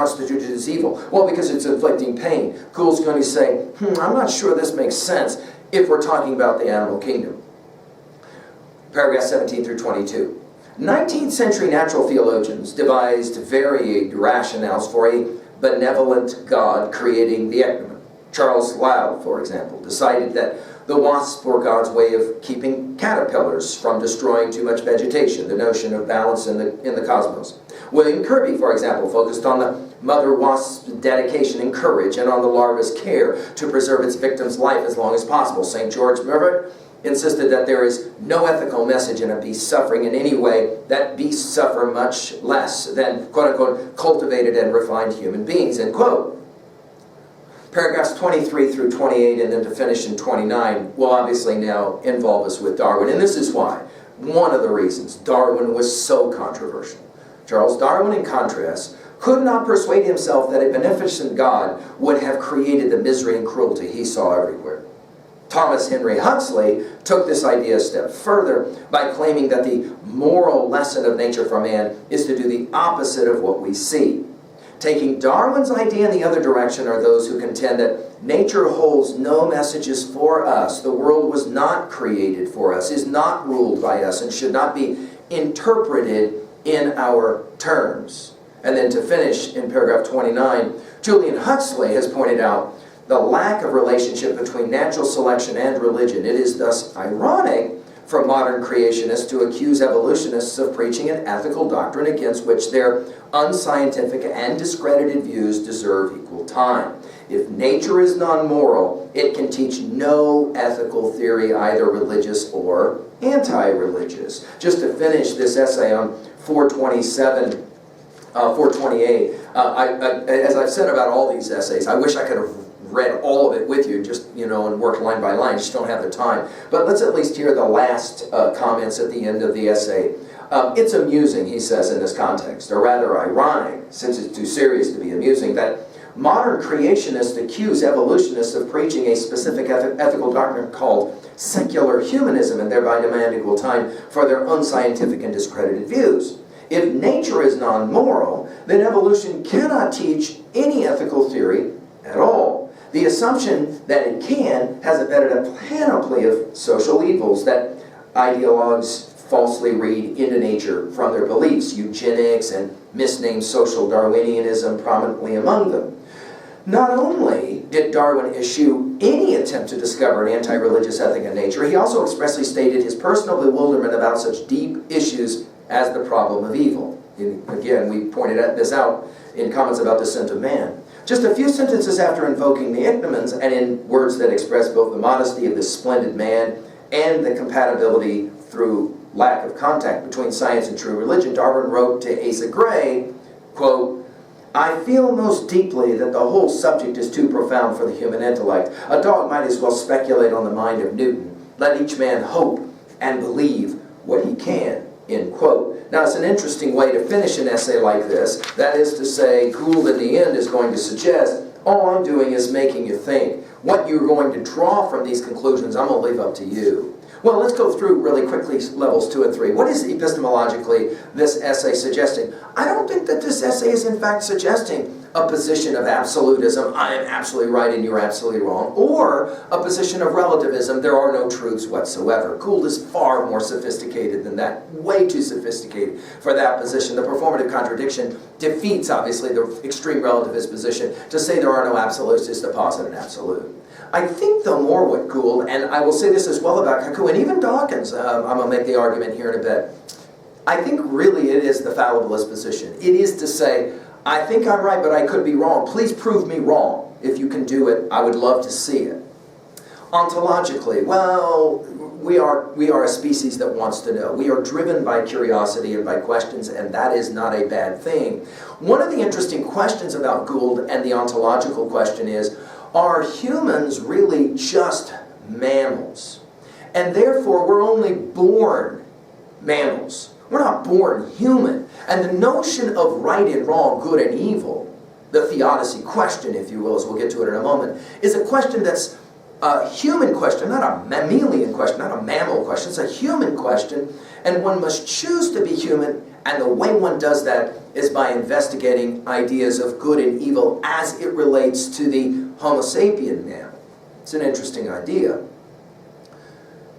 constituted as evil? Well, because it's inflicting pain. Gould's going to say, I'm not sure this makes sense if we're talking about the animal kingdom. Paragraph 17 through 22. 19th century natural theologians devised varied rationales for a benevolent God creating the ectomate. Charles Lyell, for example, decided that the wasps were God's way of keeping caterpillars from destroying too much vegetation, the notion of balance in the cosmos. William Kirby, for example, focused on the mother wasp's dedication and courage and on the larva's care to preserve its victim's life as long as possible. St. George Murray insisted that there is no ethical message in a beast suffering in any way, that beasts suffer much less than, quote-unquote, cultivated and refined human beings, end quote. Paragraphs 23 through 28 and then to finish in 29 will obviously now involve us with Darwin, and this is why. One of the reasons Darwin was so controversial. Charles Darwin, in contrast, could not persuade himself that a beneficent God would have created the misery and cruelty he saw everywhere. Thomas Henry Huxley took this idea a step further by claiming that the moral lesson of nature for man is to do the opposite of what we see. Taking Darwin's idea in the other direction are those who contend that nature holds no messages for us. The world was not created for us, is not ruled by us, and should not be interpreted in our terms. And then to finish in paragraph 29, Julian Huxley has pointed out the lack of relationship between natural selection and religion. It is thus ironic for modern creationists to accuse evolutionists of preaching an ethical doctrine against which their unscientific and discredited views deserve equal time. If nature is non-moral, it can teach no ethical theory, either religious or anti-religious. Just to finish this essay on 428, as I've said about all these essays, I wish I could have read all of it with you, just, and worked line by line. Just don't have the time. But let's at least hear the last comments at the end of the essay. It's amusing, he says in this context, or rather ironic, since it's too serious to be amusing, that modern creationists accuse evolutionists of preaching a specific ethical doctrine called secular humanism and thereby demand equal time for their unscientific and discredited views. If nature is non-moral, then evolution cannot teach any ethical theory at all. The assumption that it can has embedded a panoply of social evils that ideologues falsely read into nature from their beliefs, eugenics and misnamed social Darwinianism prominently among them. Not only did Darwin eschew any attempt to discover an anti-religious ethic in nature, he also expressly stated his personal bewilderment about such deep issues as the problem of evil. Again, we pointed this out in comments about Descent of Man. Just a few sentences after invoking the Ichneumons, and in words that express both the modesty of this splendid man and the compatibility through lack of contact between science and true religion, Darwin wrote to Asa Gray, quote, "I feel most deeply that the whole subject is too profound for the human intellect. A dog might as well speculate on the mind of Newton. Let each man hope and believe what he can," end quote. Now, it's an interesting way to finish an essay like this. That is to say, Gould in the end is going to suggest, all I'm doing is making you think. What you're going to draw from these conclusions, I'm going to leave up to you. Well, let's go through really quickly levels 2 and 3. What is epistemologically this essay suggesting? I don't think that this essay is in fact suggesting a position of absolutism, I am absolutely right and you're absolutely wrong, or a position of relativism, there are no truths whatsoever. Gould is far more sophisticated than that, way too sophisticated for that position. The performative contradiction defeats, obviously, the extreme relativist position. To say there are no absolutes is to posit an absolute. I think, though, more what Gould, and I will say this as well about Kaku, and even Dawkins, I'm going to make the argument here in a bit, I think really it is the fallibilist position. It is to say, I think I'm right, but I could be wrong. Please prove me wrong. If you can do it, I would love to see it. Ontologically, well, we are a species that wants to know. We are driven by curiosity and by questions, and that is not a bad thing. One of the interesting questions about Gould and the ontological question is, are humans really just mammals? And therefore, we're only born mammals. We're not born human. And the notion of right and wrong, good and evil, the theodicy question, if you will, as we'll get to it in a moment, is a question that's a human question, not a mammalian question, not a mammal question. It's a human question, and one must choose to be human, and the way one does that is by investigating ideas of good and evil as it relates to the Homo sapien man. It's an interesting idea.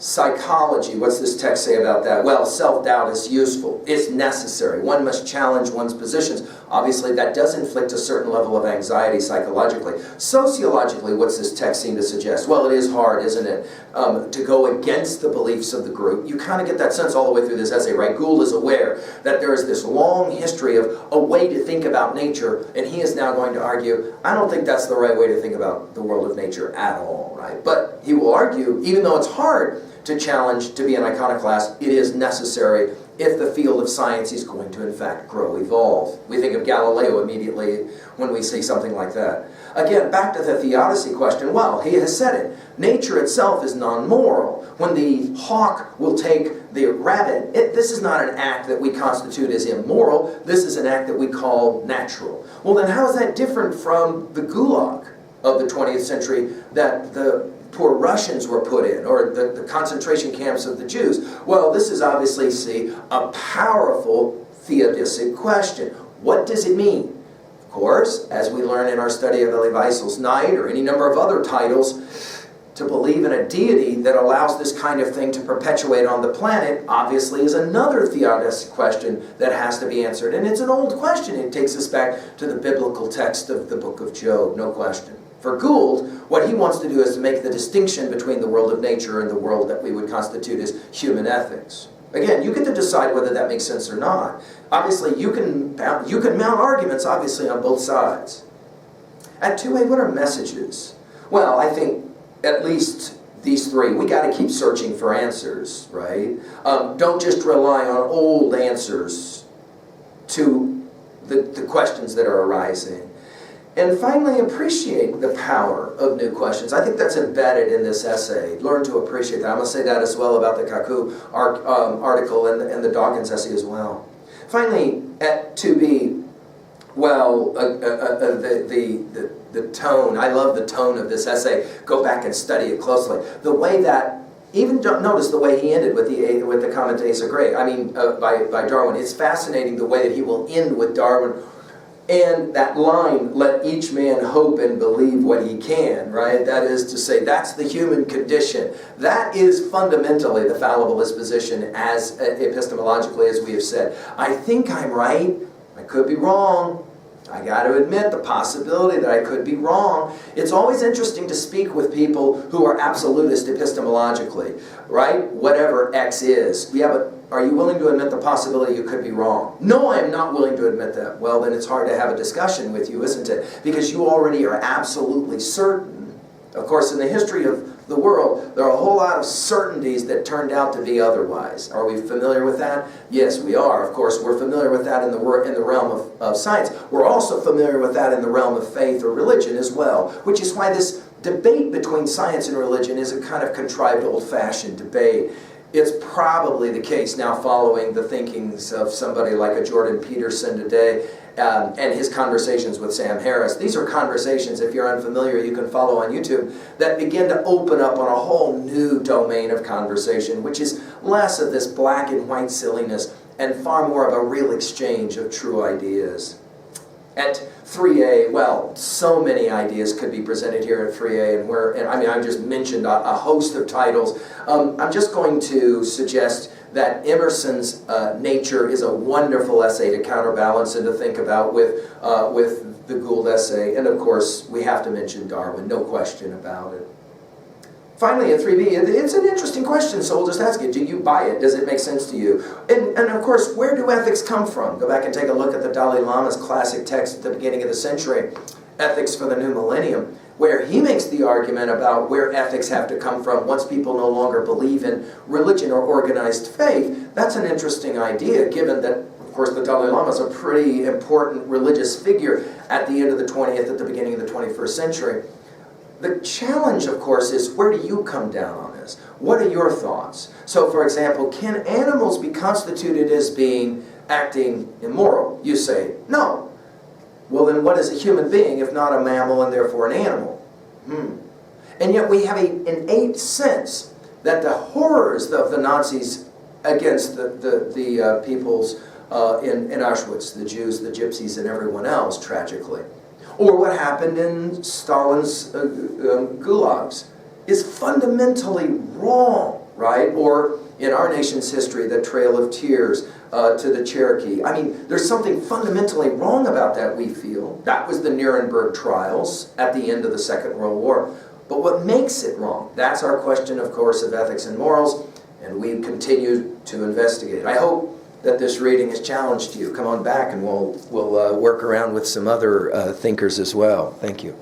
Psychology, what's this text say about that? Well, self-doubt is useful. It's necessary. One must challenge one's positions. Obviously, that does inflict a certain level of anxiety psychologically. Sociologically, what's this text seem to suggest? Well, it is hard, isn't it, to go against the beliefs of the group. You kind of get that sense all the way through this essay, right? Gould is aware that there is this long history of a way to think about nature, and he is now going to argue, I don't think that's the right way to think about the world of nature at all, right? But he will argue, even though it's hard to challenge, to be an iconoclast, it is necessary if the field of science is going to, in fact, grow, evolve. We think of Galileo immediately when we see something like that. Again, back to the theodicy question, well, he has said it. Nature itself is non-moral. When the hawk will take the rabbit, this is not an act that we constitute as immoral. This is an act that we call natural. Well, then how is that different from the gulag of the 20th century that the poor Russians were put in, or the concentration camps of the Jews? Well, this is obviously, see, a powerful theodictic question. What does it mean? Of course, as we learn in our study of Elie Wiesel's Night, or any number of other titles, to believe in a deity that allows this kind of thing to perpetuate on the planet, obviously is another theodictic question that has to be answered. And it's an old question. It takes us back to the biblical text of the book of Job, no question. For Gould, what he wants to do is to make the distinction between the world of nature and the world that we would constitute as human ethics. Again, you get to decide whether that makes sense or not. Obviously, you can mount arguments, obviously, on both sides. At 2A, what are messages? Well, I think at least these three. We got to keep searching for answers, right? Don't just rely on old answers to the questions that are arising. And finally, appreciate the power of new questions. I think that's embedded in this essay. Learn to appreciate that. I'm going to say that as well about the Kaku article and the Dawkins essay as well. Finally, at 2B, well, the tone. I love the tone of this essay. Go back and study it closely. The way that, even notice the way he ended with the comment Asa Gray. I mean, by Darwin. It's fascinating the way that he will end with Darwin. And that line, let each man hope and believe what he can, right? That is to say, that's the human condition. That is fundamentally the fallibilist position as epistemologically as we have said. I think I'm right. I could be wrong. I got to admit the possibility that I could be wrong. It's always interesting to speak with people who are absolutist epistemologically, right? Whatever X is. Yeah, but are you willing to admit the possibility you could be wrong? No, I am not willing to admit that. Well, then it's hard to have a discussion with you, isn't it? Because you already are absolutely certain. Of course, in the history of the world, there are a whole lot of certainties that turned out to be otherwise. Are we familiar with that? Yes, we are. Of course, we're familiar with that in the realm of science. We're also familiar with that in the realm of faith or religion as well, which is why this debate between science and religion is a kind of contrived, old-fashioned debate. It's probably the case now following the thinkings of somebody like a Jordan Peterson today and his conversations with Sam Harris. These are conversations, if you're unfamiliar, you can follow on YouTube, that begin to open up on a whole new domain of conversation, which is less of this black and white silliness and far more of a real exchange of true ideas. At 3A, well, so many ideas could be presented here at 3A, and I mean, I just mentioned a host of titles. I'm just going to suggest that Emerson's Nature is a wonderful essay to counterbalance and to think about with the Gould essay. And of course, we have to mention Darwin, no question about it. Finally, at 3B, it's an interesting question, so we'll just ask it. Do you buy it? Does it make sense to you? And of course, where do ethics come from? Go back and take a look at the Dalai Lama's classic text at the beginning of the century, Ethics for the New Millennium, where he makes the argument about where ethics have to come from once people no longer believe in religion or organized faith. That's an interesting idea, given that, of course, the Dalai Lama is a pretty important religious figure at the end of the 20th, at the beginning of the 21st century. The challenge, of course, is where do you come down on this? What are your thoughts? So, for example, can animals be constituted as acting immoral? You say, no. Well, then what is a human being if not a mammal and therefore an animal? And yet we have an innate sense that the horrors of the Nazis against the peoples in Auschwitz, the Jews, the Gypsies, and everyone else, tragically. Or what happened in Stalin's gulags is fundamentally wrong, right? Or in our nation's history, the Trail of Tears to the Cherokee. I mean, there's something fundamentally wrong about that, we feel. That was the Nuremberg trials at the end of the Second World War. But what makes it wrong? That's our question, of course, of ethics and morals, and we continue to investigate. I hope that this reading has challenged you. Come on back and we'll work around with some other thinkers as well. Thank you.